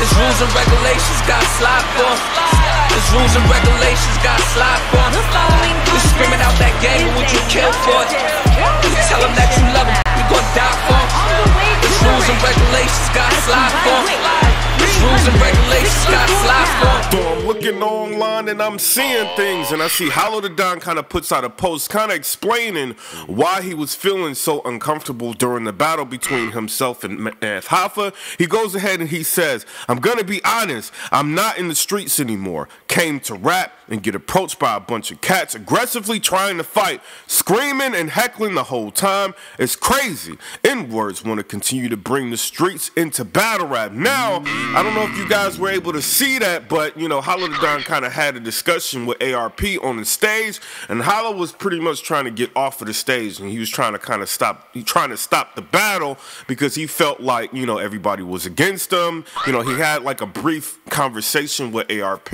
There's rules and regulations, got slide for. There's rules and regulations, got slide for. You screaming out that game, what would you kill for? You tell them that you love them, you gon' die for. There's rules and regulations, got slide for. There's rules and regulations, got slide for. So I'm looking online and I'm seeing things, and I see Hollow Da Don kind of puts out a post kind of explaining why he was feeling so uncomfortable during the battle between himself and Math Hoffa. He goes ahead and he says, "I'm gonna be honest, I'm not in the streets anymore. Came to rap and get approached by a bunch of cats aggressively trying to fight, screaming and heckling the whole time. It's crazy. N-words want to continue to bring the streets into battle rap." Now, I don't know if you guys were able to see that, but you know, Hollow Da Don kind of had a discussion with ARP on the stage, and Hollow was pretty much trying to get off of the stage, and he was trying to kind of stop the battle because he felt like, you know, everybody was against him. You know, he had like a brief conversation with ARP,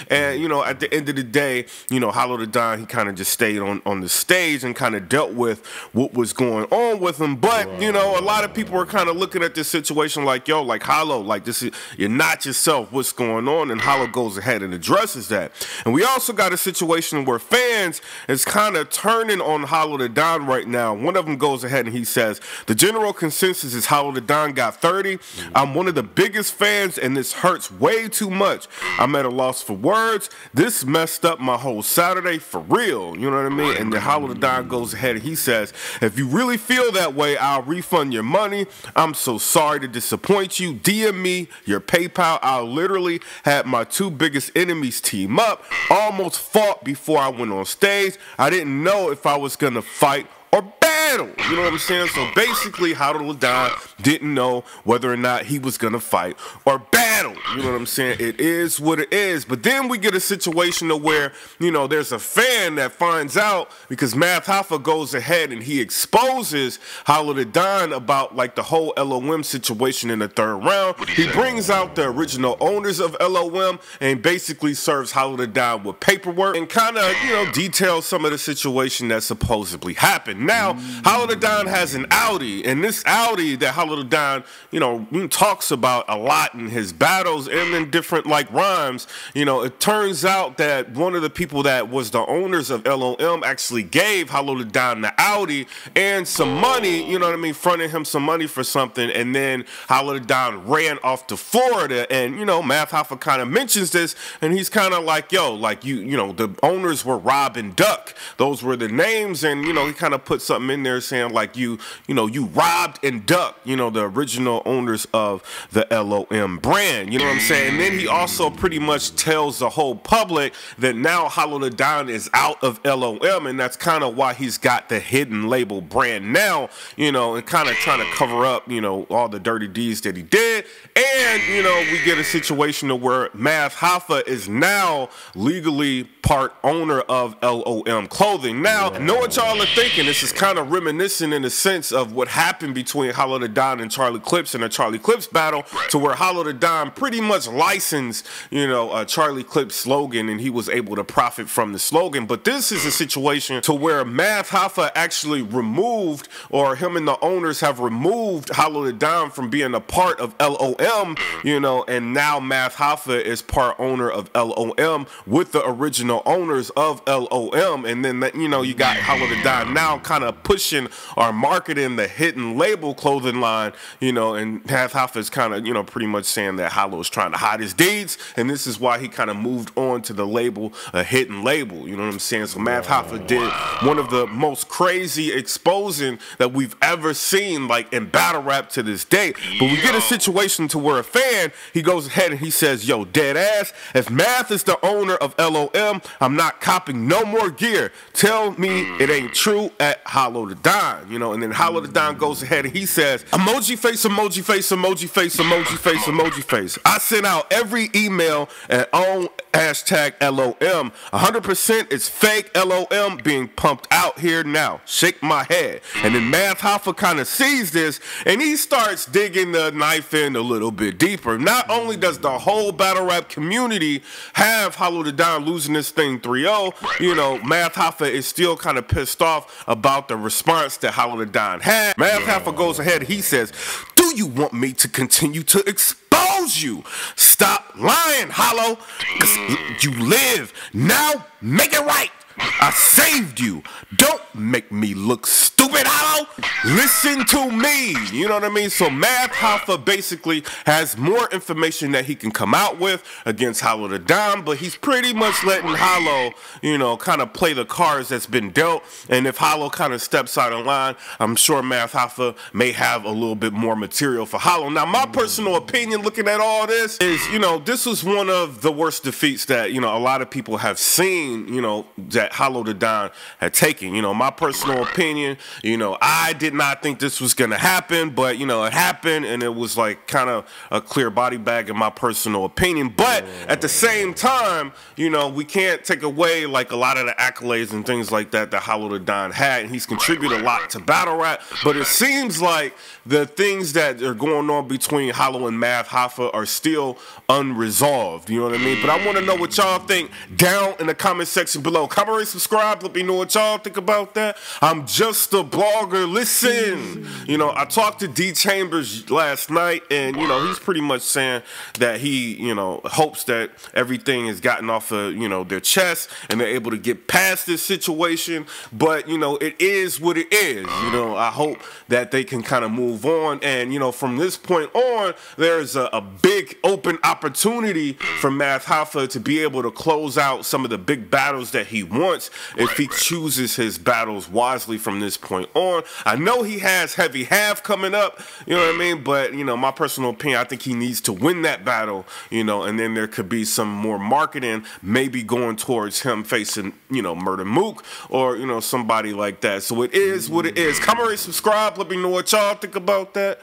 and you know, at the end of the day, you know, Hollow Da Don, he kind of just stayed on the stage and kind of dealt with what was going on with him. But you know, a lot of people were kind of looking at this situation like, yo, like Hollow, like this is, you're not yourself, what's going on? And Hollow goes ahead and addresses that. And we also got a situation where fans is kind of turning on Hollow Da Don right now. One of them goes ahead and he says, "The general consensus is Hollow Da Don got 30. I'm one of the biggest fans and this hurts way too much. I'm at a loss for words. This messed up my whole Saturday for real." You know what I mean? And then Hollow Da Don goes ahead and he says, "If you really feel that way, I'll refund your money. I'm so sorry to disappoint you. DM me your PayPal. I literally had my two biggest enemies team up. Almost fought before I went on stage. I didn't know if I was gonna fight or battle." You know what I'm saying? So basically, Hollow Da Don didn't know whether or not he was gonna fight or battle. You know what I'm saying? It is what it is. But then we get a situation to where, you know, there's a fan that finds out because Math Hoffa goes ahead and he exposes Hollow Da Don about like the whole LOM situation in the third round. He brings out the original owners of LOM and basically serves Hollow Da Don with paperwork and kind of, you know, details some of the situation that supposedly happened. Now, Hollow Da Don has an Audi, and this Audi that Hollow Da Don, you know, talks about a lot in his battles and in different like rhymes. You know, it turns out that one of the people that was the owners of LOM actually gave Hollow Da Don the Audi and some money, you know what I mean, fronted him some money for something, and then Hollow Da Don ran off to Florida, and you know, Math Hoffa kind of mentions this, and he's kind of like, yo, like you know, the owners were Rob and Duck. Those were the names, and you know, he kind of put something in there saying like you robbed and ducked, you know, the original owners of the LOM brand, you know what I'm saying? And then he also pretty much tells the whole public that now Hollow Da Don is out of LOM, and that's kind of why he's got the hidden label brand now, you know, and kind of trying to cover up, you know, all the dirty deeds that he did. And, you know, we get a situation to where Math Hoffa is now legally part owner of LOM clothing. Now, I know what y'all are thinking. This is kind of reminiscent in the sense of what happened between Hollow Da Don and Charlie Clips in a Charlie Clips battle, to where Hollow Da Don pretty much licensed, you know, Charlie Clips slogan, and he was able to profit from the slogan. But this is a situation to where Math Hoffa actually removed, or him and the owners have removed Hollow Da Don from being a part of LOM, you know, and now Math Hoffa is part owner of LOM with the original owners of LOM. And then, you know, you got Hollow Da Don now kind of pushing or marketing the hidden label clothing line, you know, and Math Hoffa is kind of, you know, pretty much saying that Hollow is trying to hide his deeds, and this is why he kind of moved on to the label, a hidden label, you know what I'm saying? So Math Hoffa did one of the most crazy exposing that we've ever seen, like in battle rap to this day. But we get a situation to where a fan, he goes ahead and he says, yo, dead ass, if Math is the owner of LOM, I'm not copping no more gear. Tell me it ain't true at Hollow Da Don, you know. And then Hollow Da Don goes ahead and he says, emoji face, emoji face, emoji face, emoji face, emoji face. I sent out every email and on hashtag LOM. 100% it's fake LOM being pumped out here now. Shake my head. And then Math Hoffa kind of sees this and he starts digging the knife in a little bit deeper. Not only does the whole battle rap community have Hollow Da Don losing this thing 3-0, you know, Math Hoffa is still kind of pissed off about the response that Hollow Da Don had. Math Hoffa goes ahead, he says, do you want me to continue to expose chose you. Stop lying, Hollow. 'Cause you live. Now make it right. I saved you. Don't make me look stupid, Hollow. Listen to me. You know what I mean? So Math Hoffa basically has more information that he can come out with against Hollow the Don, but he's pretty much letting Hollow, you know, kind of play the cards that's been dealt. And if Hollow kind of steps out of line, I'm sure Math Hoffa may have a little bit more material for Hollow. Now, my personal opinion looking at all this is, you know, this was one of the worst defeats that, you know, a lot of people have seen, you know, that Hollow the Don had taken. You know, my personal opinion, you know, I did not think this was going to happen, but, you know, it happened, and it was like kind of a clear body bag in my personal opinion. But at the same time, you know, we can't take away like a lot of the accolades and things like that that Hollow the Don had, and he's contributed a lot to battle rap. But it seems like the things that are going on between Hollow and Math Hoffa are still unresolved. You know what I mean? But I want to know what y'all think down in the comment section below. Comment, rate, subscribe. Let me know what y'all think about that. I'm just a blogger. Listen, you know, I talked to D Chambers last night, and you know, he's pretty much saying that he, you know, hopes that everything has gotten off of, you know, their chest and they're able to get past this situation. But you know, it is what it is. You know, I hope that they can kind of move on, and you know, from this point on, there's a big open opportunity for Math Hoffa to be able to close out some of the big battles that he wants if he chooses his battles wisely from this point on. I know he has Heavy Half coming up, you know what I mean, but you know, my personal opinion, I think he needs to win that battle, you know, and then there could be some more marketing maybe going towards him facing, you know, Murda Mook or, you know, somebody like that. So it is what it is. Comment, rate, subscribe. Let me know what y'all think about that.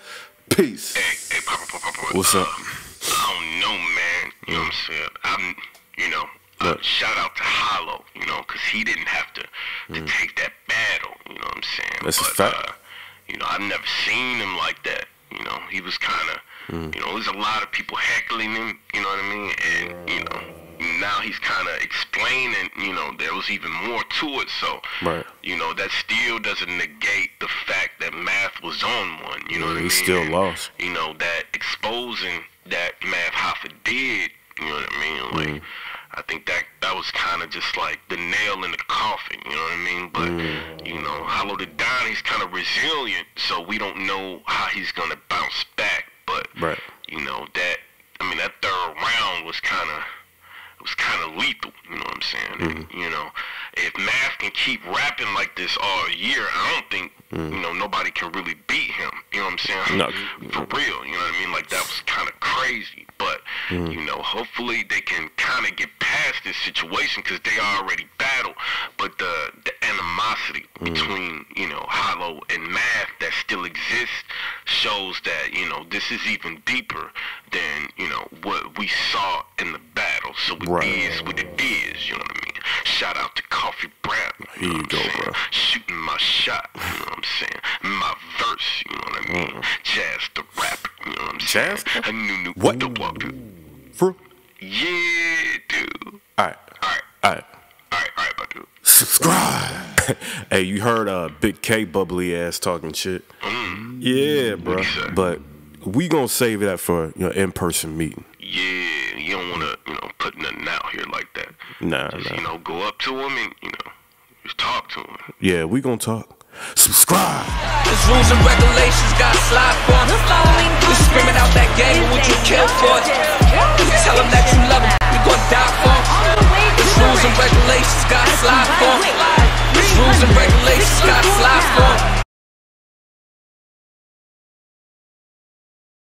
Peace. Hey, what's up? I don't know, man. You know what I'm saying? You know, shout out to Hollow, you know, because he didn't have to take that battle, you know what I'm saying? That's a fact. You know, I've never seen him like that. You know, he was kind of, you know, there's a lot of people heckling him, you know what I mean? And, you know, now he's kind of explaining, you know, there was even more to it. So, you know, that still doesn't negate the fact that Math was on one, you know what I mean? He still lost. You know, that exposing that Math Hoffa did, you know what I mean? Like, I think that was kind of just like the nail in the coffin, you know what I mean? But, you know, Hollow the Don, he's kind of resilient, so we don't know how he's going to bounce back. But, you know, that, I mean, that third round was kind of lethal, you know what I'm saying? And, you know, if Math can keep rapping like this all year, I don't think, you know, nobody can really beat him, you know what I'm saying? No. For real, you know what I mean? Like, that was kind of crazy. But, you know, hopefully they can kind of get past this situation because they already battled. But the animosity between, you know, Hollow and Math that still exists shows that, you know, this is even deeper than, you know, what we saw in the battle. So it is what it is, you know what I mean? Shout out to Coffee Brown. Here you go, bro. Shooting my shot, you know what I'm saying? My verse, you know what I mean? Jazz the rapper, you know what I'm saying? Jazz? I knew what the walk. For? Yeah, dude. Alright, my dude. Subscribe. Hey, you heard Big K bubbly ass talking shit? Yeah, bro. But we gonna save that for, you know, in-person meeting. Yeah, you don't wanna, you know, put nothing out here like that. Nah. You know, go up to him and, you know, just talk to him. Yeah, we gonna talk. Subscribe. There's rules and regulations, got slide for. We're screaming out that game, what you kill for.